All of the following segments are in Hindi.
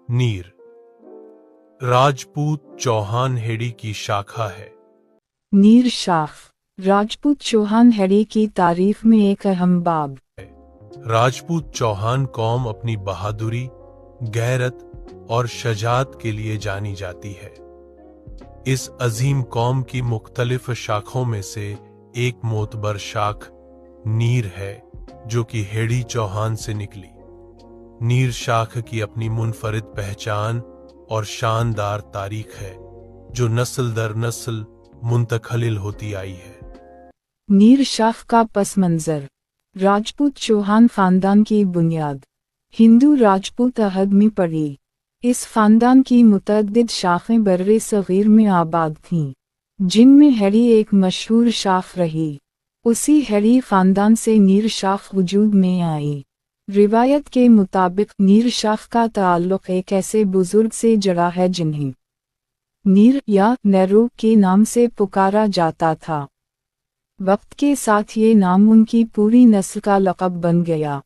नीर राजपूत चौहान हेड़ी की शाखा है। नीर शाख राजपूत चौहान हेड़ी की तारीफ में एक अहम बाब। राजपूत चौहान कौम अपनी बहादुरी, गैरत और शजात के लिए जानी जाती है। इस अजीम कौम की मुख्तलिफ शाखों में से एक मोतबर शाख नीर है, जो कि हेड़ी चौहान से निकली। नीर शाख की अपनी मुनफरिद पहचान और शानदार तारीख है, जो नस्ल दर नस्ल मुंतकलिल होती आई है। नीर शाख का पस मंजर। राजपूत चौहान खानदान की बुनियाद हिंदू राजपूत अहद में पड़ी। इस खानदान की मुतअद्दिद शाखें बर्रे सगीर में आबाद थीं, जिनमें हेड़ी एक मशहूर शाख रही। उसी हेड़ी खानदान से नीर शाख वजूद में आई। रिवायत के मुताबिक नीर शाख का ताल्लुक एक ऐसे बुजुर्ग से जड़ा है जिन्हें नीर या नेहरू के नाम से पुकारा जाता था। वक्त के साथ ये नाम उनकी पूरी नस्ल का लक़ब बन गया।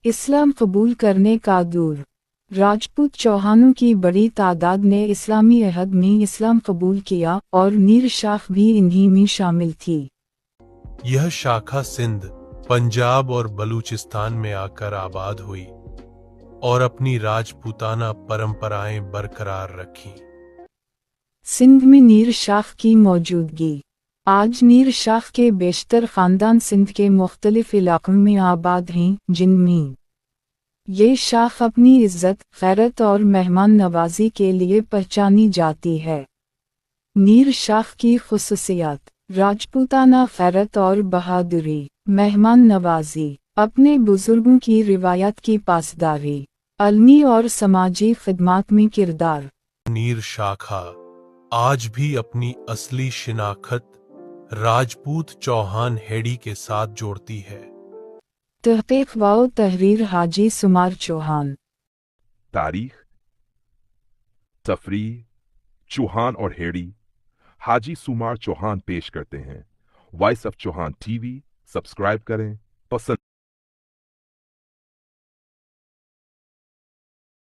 इस्लाम कबूल करने का दूर। राजपूत चौहानों की बड़ी तादाद ने इस्लामी अहद में इस्लाम कबूल किया और नीर शाख भी इन्हीं में शामिल थी। यह शाखा सिंध, पंजाब और बलूचिस्तान में आकर आबाद हुई और अपनी राजपूताना परंपराएं बरकरार रखीं। सिंध में नीर शाख की मौजूदगी। आज नीर शाख के बेशतर ख़ानदान सिंध के मुख्तलिफ इलाक़ों में आबाद हैं, जिनमें ये शाख अपनी इज़्ज़त, खैरत और मेहमान नवाजी के लिए पहचानी जाती है। नीर शाख की खुसूसियात: राजपूताना खैरत और बहादुरी, मेहमान नवाजी, अपने बुजुर्गों की रिवायत की पासदारी, अलमी और समाजी खिदमात में किरदार। नीर शाखा आज भी अपनी असली शिनाख्त राजपूत चौहान हेड़ी के साथ जोड़ती है। तहक़ीक़ व तहरीर हाजी सुमार चौहान। तारीख, तफरीह, चौहान और हेड़ी हाजी सुमार चौहान पेश करते हैं। Voice of Chauhan TV subscribe करें, पसंद